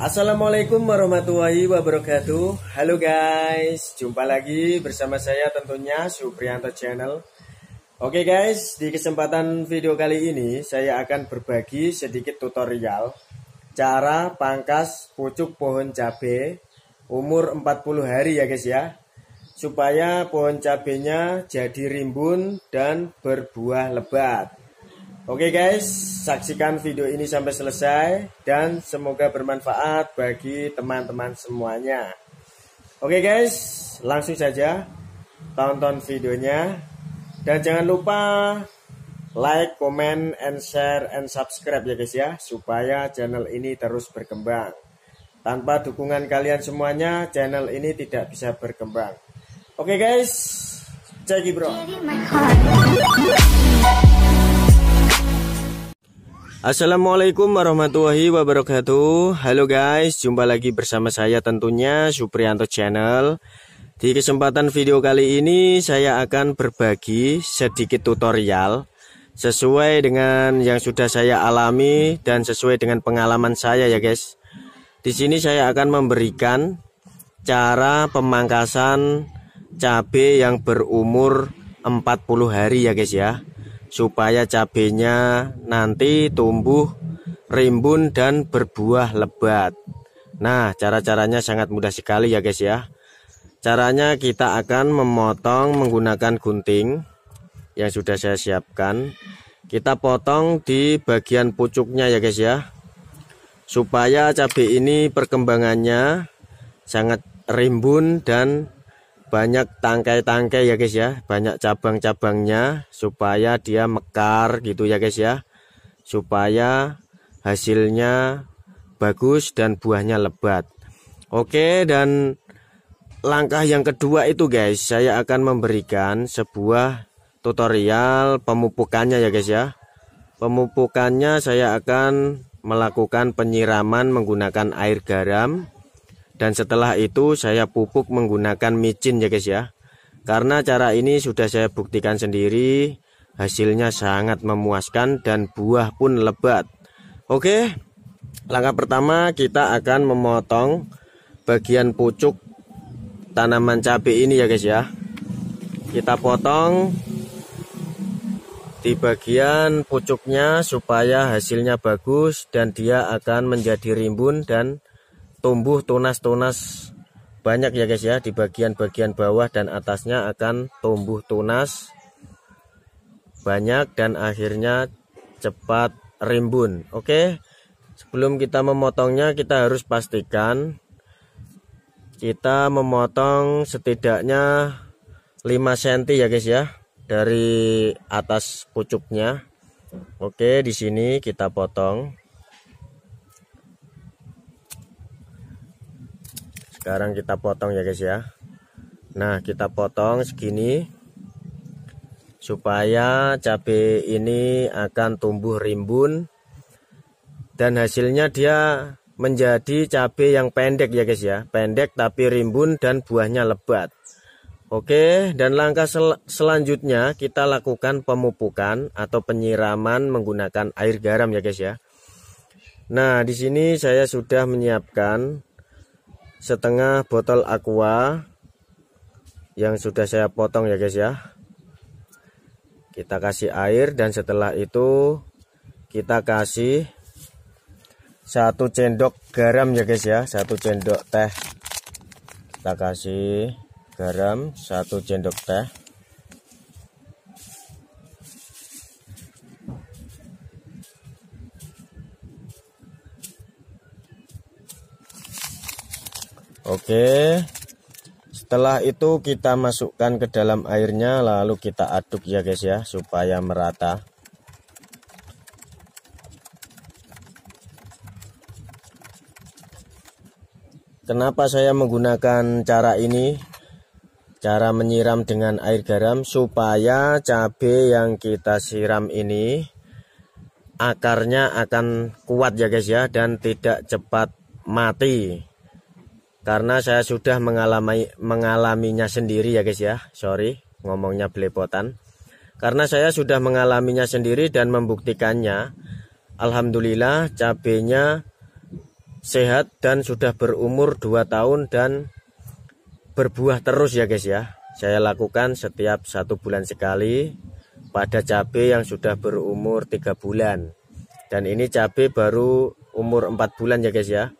Assalamualaikum warahmatullahi wabarakatuh. Halo guys, jumpa lagi bersama saya tentunya Supriyanto Channel. Oke guys, di kesempatan video kali ini saya akan berbagi sedikit tutorial cara pangkas pucuk pohon cabai umur 40 hari ya guys ya, supaya pohon cabenya jadi rimbun dan berbuah lebat. Oke guys, saksikan video ini sampai selesai dan semoga bermanfaat bagi teman-teman semuanya. Oke guys, langsung saja tonton videonya dan jangan lupa like, comment, and share, and subscribe ya guys ya, supaya channel ini terus berkembang. Tanpa dukungan kalian semuanya, channel ini tidak bisa berkembang. Oke guys, ceki bro. Assalamualaikum warahmatullahi wabarakatuh. Halo guys, jumpa lagi bersama saya tentunya Supriyanto Channel. Di kesempatan video kali ini saya akan berbagi sedikit tutorial sesuai dengan yang sudah saya alami dan sesuai dengan pengalaman saya ya guys. Di sini saya akan memberikan cara pemangkasan cabai yang berumur 40 hari ya guys ya, supaya cabenya nanti tumbuh rimbun dan berbuah lebat. Nah, cara-caranya sangat mudah sekali ya guys ya. Caranya kita akan memotong menggunakan gunting yang sudah saya siapkan. Kita potong di bagian pucuknya ya guys ya, supaya cabai ini perkembangannya sangat rimbun dan banyak tangkai-tangkai ya guys ya, banyak cabang-cabangnya, supaya dia mekar gitu ya guys ya, supaya hasilnya bagus dan buahnya lebat. Oke, dan langkah yang kedua itu guys, saya akan memberikan sebuah tutorial pemupukannya ya guys ya. Pemupukannya saya akan melakukan penyiraman menggunakan air garam. Dan setelah itu saya pupuk menggunakan micin ya guys ya. Karena cara ini sudah saya buktikan sendiri, hasilnya sangat memuaskan dan buah pun lebat. Oke, langkah pertama kita akan memotong bagian pucuk tanaman cabai ini ya guys ya. Kita potong di bagian pucuknya supaya hasilnya bagus dan dia akan menjadi rimbun dan tumbuh tunas-tunas banyak ya guys ya. Di bagian-bagian bawah dan atasnya akan tumbuh tunas banyak dan akhirnya cepat rimbun. Oke, sebelum kita memotongnya kita harus pastikan kita memotong setidaknya 5 cm ya guys ya dari atas pucuknya. Oke, di sini kita potong. Sekarang kita potong ya guys ya. Nah, kita potong segini supaya cabai ini akan tumbuh rimbun dan hasilnya dia menjadi cabai yang pendek ya guys ya. Pendek tapi rimbun dan buahnya lebat. Oke, dan langkah selanjutnya kita lakukan pemupukan atau penyiraman menggunakan air garam ya guys ya. Nah, di sini saya sudah menyiapkan setengah botol aqua yang sudah saya potong ya guys ya. Kita kasih air dan setelah itu kita kasih 1 sendok garam ya guys ya, 1 sendok teh. Kita kasih garam 1 sendok teh. Oke, setelah itu kita masukkan ke dalam airnya lalu kita aduk ya guys ya supaya merata. Kenapa saya menggunakan cara ini, cara menyiram dengan air garam, supaya cabai yang kita siram ini akarnya akan kuat ya guys ya dan tidak cepat mati. Karena saya sudah mengalaminya sendiri ya guys ya. Sorry, ngomongnya belepotan. Karena saya sudah mengalaminya sendiri dan membuktikannya. Alhamdulillah cabenya sehat dan sudah berumur 2 tahun dan berbuah terus ya guys ya. Saya lakukan setiap 1 bulan sekali pada cabai yang sudah berumur 3 bulan. Dan ini cabai baru umur 4 bulan ya guys ya.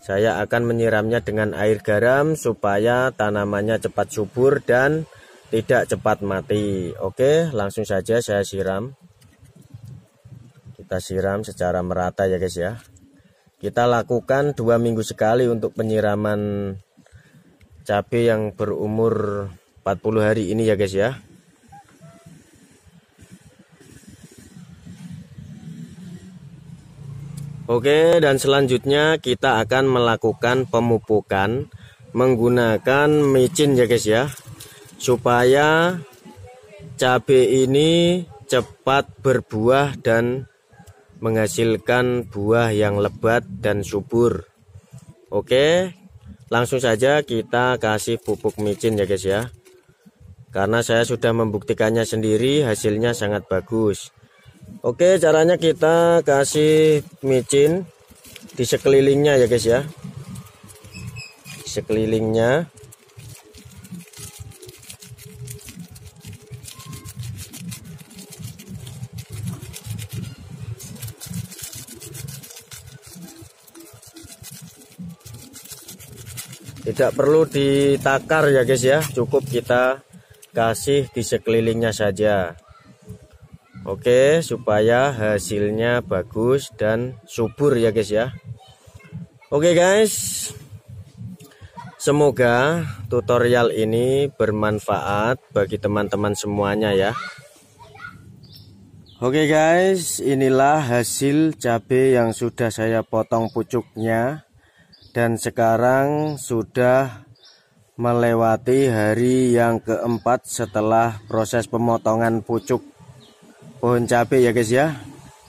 Saya akan menyiramnya dengan air garam supaya tanamannya cepat subur dan tidak cepat mati. Oke, langsung saja saya siram. Kita siram secara merata ya guys ya. Kita lakukan 2 minggu sekali untuk penyiraman cabai yang berumur 40 hari ini ya guys ya. Oke, dan selanjutnya kita akan melakukan pemupukan menggunakan micin ya guys ya, supaya cabai ini cepat berbuah dan menghasilkan buah yang lebat dan subur. Oke, langsung saja kita kasih pupuk micin ya guys ya. Karena saya sudah membuktikannya sendiri, hasilnya sangat bagus. Oke, caranya kita kasih micin di sekelilingnya ya guys ya. Di sekelilingnya. Tidak perlu ditakar ya guys ya, cukup kita kasih di sekelilingnya saja. Oke, supaya hasilnya bagus dan subur ya guys ya. Oke guys, semoga tutorial ini bermanfaat bagi teman-teman semuanya ya. Oke guys, inilah hasil cabai yang sudah saya potong pucuknya. Dan sekarang sudah melewati hari yang keempat setelah proses pemotongan pucuk pohon cabai ya guys ya.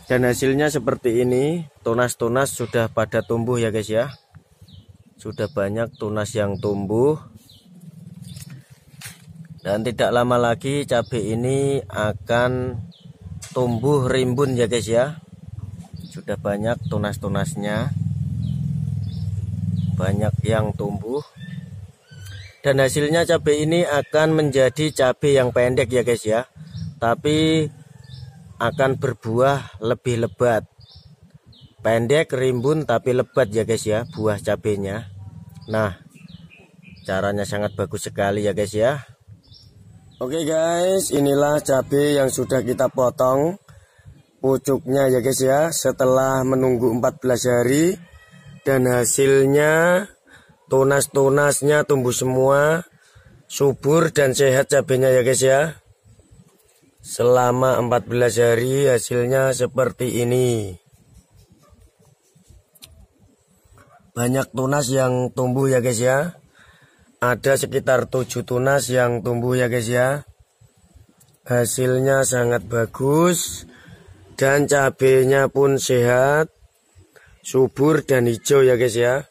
Dan hasilnya seperti ini, tunas-tunas sudah pada tumbuh ya guys ya. Sudah banyak tunas yang tumbuh. Dan tidak lama lagi cabai ini akan tumbuh rimbun ya guys ya. Sudah banyak tunas-tunasnya, banyak yang tumbuh. Dan hasilnya cabai ini akan menjadi cabai yang pendek ya guys ya, tapi akan berbuah lebih lebat. Pendek, rimbun, tapi lebat ya guys ya buah cabainya. Nah, caranya sangat bagus sekali ya guys ya. Oke guys, inilah cabai yang sudah kita potong pucuknya ya guys ya, setelah menunggu 14 hari. Dan hasilnya tunas-tunasnya tumbuh semua, subur dan sehat cabenya ya guys ya. Selama 14 hari hasilnya seperti ini. Banyak tunas yang tumbuh ya guys ya. Ada sekitar 7 tunas yang tumbuh ya guys ya. Hasilnya sangat bagus dan cabenya pun sehat, subur dan hijau ya guys ya.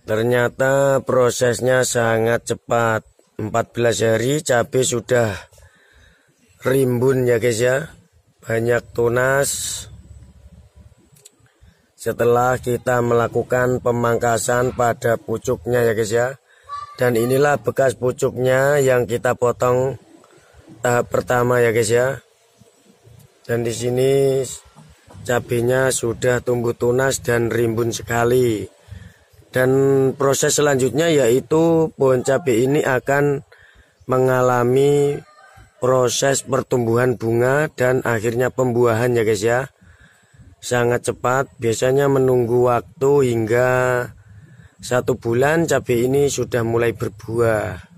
Ternyata prosesnya sangat cepat. 14 hari cabai sudah rimbun ya guys ya. Banyak tunas. Setelah kita melakukan pemangkasan pada pucuknya ya guys ya. Dan inilah bekas pucuknya yang kita potong tahap pertama ya guys ya. Dan di sini cabenya sudah tumbuh tunas dan rimbun sekali. Dan proses selanjutnya yaitu pohon cabai ini akan mengalami proses pertumbuhan bunga dan akhirnya pembuahan ya guys ya. Sangat cepat, biasanya menunggu waktu hingga 1 bulan cabai ini sudah mulai berbuah.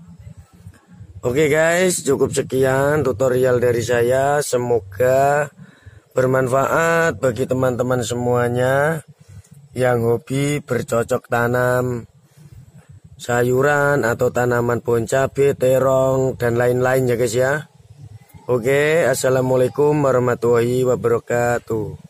Oke guys, cukup sekian tutorial dari saya. Semoga bermanfaat bagi teman-teman semuanya yang hobi bercocok tanam sayuran atau tanaman pohon cabai, terong, dan lain-lain ya guys ya. Oke, assalamualaikum warahmatullahi wabarakatuh.